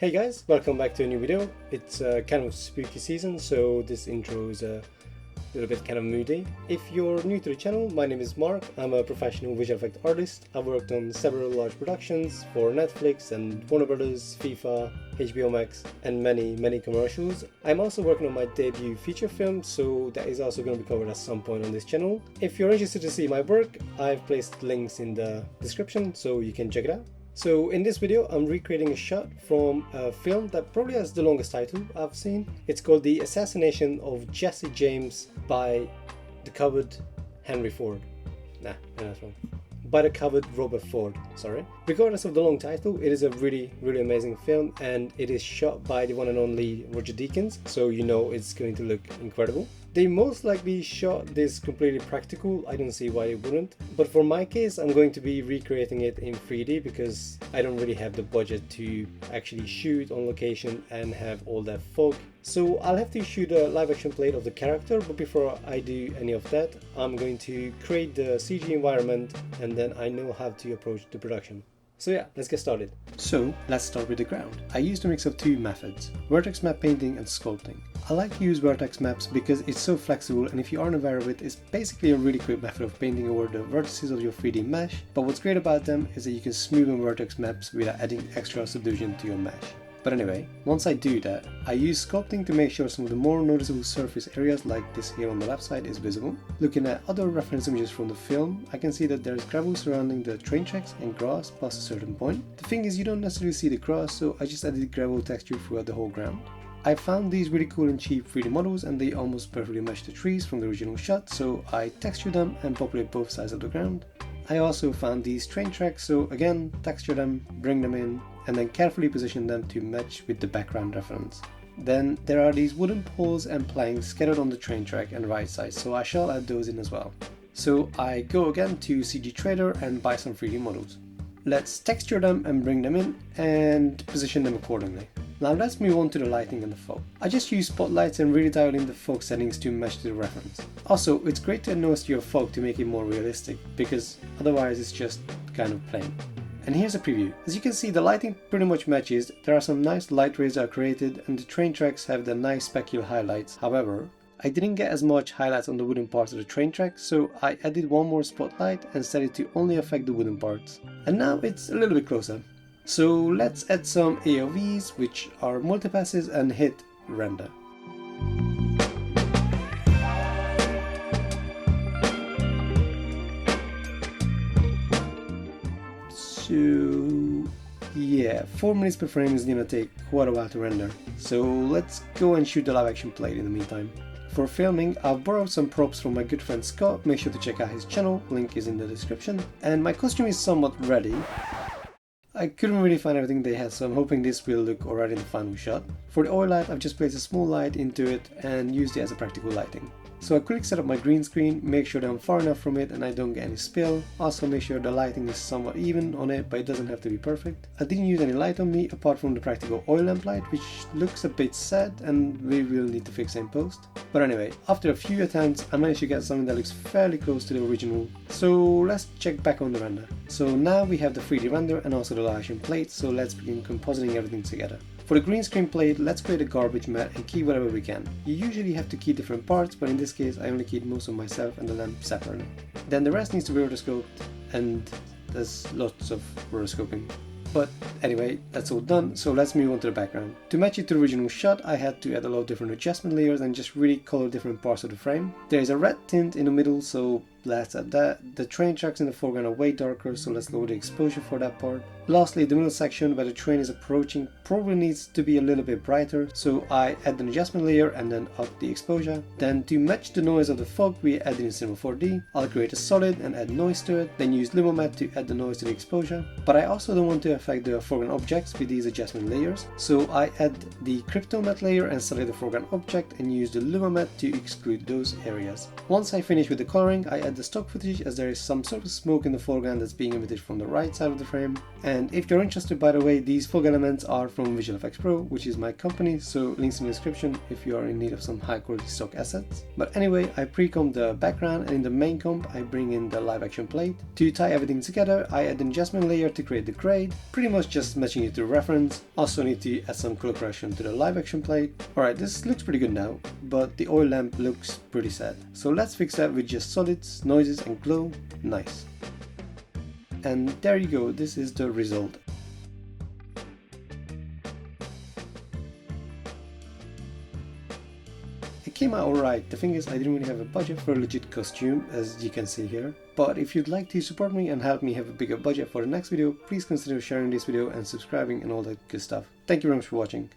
Hey guys, welcome back to a new video. It's kind of spooky season, so this intro is a little bit kind of moody. If you're new to the channel, my name is Mark. I'm a professional visual effect artist. I've worked on several large productions for Netflix and Warner Brothers, FIFA, HBO Max, and many commercials. I'm also working on my debut feature film, so that is also going to be covered at some point on this channel. If you're interested to see my work, I've placed links in the description so you can check it out. So in this video, I'm recreating a shot from a film that probably has the longest title I've seen. It's called The Assassination of Jesse James by the covered Henry Ford. Nah, that's wrong. By the covered Robert Ford, sorry. Regardless of the long title, it is a really amazing film, and it is shot by the one and only Roger Deakins, so you know it's going to look incredible. They most likely shot this completely practical. I don't see why they wouldn't. But for my case, I'm going to be recreating it in 3D because I don't really have the budget to actually shoot on location and have all that fog. So I'll have to shoot a live action plate of the character, but before I do any of that, I'm going to create the CG environment, and then I know how to approach the production. So yeah, let's get started. So let's start with the ground. I used a mix of two methods, vertex map painting and sculpting. I like to use vertex maps because it's so flexible, and if you aren't aware of it, it's basically a really quick method of painting over the vertices of your 3D mesh. But what's great about them is that you can smoothen vertex maps without adding extra subdivision to your mesh. But anyway, once I do that, I use sculpting to make sure some of the more noticeable surface areas like this here on the left side is visible. Looking at other reference images from the film, I can see that there's gravel surrounding the train tracks and grass past a certain point. The thing is, you don't necessarily see the grass, so I just added gravel texture throughout the whole ground. I found these really cool and cheap 3D models, and they almost perfectly match the trees from the original shot, so I textured them and populate both sides of the ground. I also found these train tracks, so again, texture them, bring them in, and then carefully position them to match with the background reference. Then there are these wooden poles and planks scattered on the train track and right side, so I shall add those in as well. So I go again to CG Trader and buy some 3D models. Let's texture them and bring them in and position them accordingly. Now let's move on to the lighting and the fog. I just use spotlights and really dial in the fog settings to match the reference. Also, it's great to add noise to your fog to make it more realistic, because otherwise it's just kind of plain. And here's a preview. As you can see, the lighting pretty much matches. There are some nice light rays that are created, and the train tracks have the nice specular highlights. However, I didn't get as much highlights on the wooden parts of the train track, so I added one more spotlight and set it to only affect the wooden parts. And now it's a little bit closer. So let's add some AOVs, which are multipasses, and hit render. So yeah, 4 minutes per frame is gonna take quite a while to render. So let's go and shoot the live action plate in the meantime. For filming, I've borrowed some props from my good friend Scott. Make sure to check out his channel, link is in the description. And my costume is somewhat ready. I couldn't really find everything they had, so I'm hoping this will look alright in the final shot. For the oil light, I've just placed a small light into it and used it as a practical lighting. So I quickly set up my green screen, make sure that I'm far enough from it and I don't get any spill. Also make sure the lighting is somewhat even on it, but it doesn't have to be perfect. I didn't use any light on me apart from the practical oil lamp light, which looks a bit sad and we will need to fix it in post. But anyway, after a few attempts, I managed to get something that looks fairly close to the original. So let's check back on the render. So now we have the 3D render and also the live action plate, so let's begin compositing everything together. For the green screen plate, let's create a garbage mat and key whatever we can. You usually have to key different parts, but in this case I only keyed most of myself and the lamp separately. Then the rest needs to be rotoscoped, and there's lots of rotoscoping. But anyway, that's all done, so let's move on to the background. To match it to the original shot, I had to add a lot of different adjustment layers and just really color different parts of the frame. There is a red tint in the middle, so let's add that. The train tracks in the foreground are way darker, so let's lower the exposure for that part. Lastly, the middle section where the train is approaching probably needs to be a little bit brighter, so I add an adjustment layer and then up the exposure. Then to match the noise of the fog, we add it in Cinema 4D. I'll create a solid and add noise to it, then use Luma Matte to add the noise to the exposure. But I also don't want to affect the foreground objects with these adjustment layers, so I add the Crypto Matte layer and select the foreground object and use the Luma Matte to exclude those areas. Once I finish with the coloring, I add at the stock footage as there is some sort of smoke in the foreground that's being emitted from the right side of the frame. And if you're interested, by the way, these fog elements are from VFX Pro, which is my company, so links in the description if you are in need of some high quality stock assets. But anyway, I pre-comp the background, and in the main comp I bring in the live action plate. To tie everything together, I add an adjustment layer to create the grade, pretty much just matching it to reference. Also need to add some color correction to the live action plate. Alright, this looks pretty good now, but the oil lamp looks pretty sad. So let's fix that with just solids, noises and glow. Nice. And there you go, this is the result. It came out alright. The thing is, I didn't really have a budget for a legit costume, as you can see here. But if you'd like to support me and help me have a bigger budget for the next video, please consider sharing this video and subscribing and all that good stuff. Thank you very much for watching.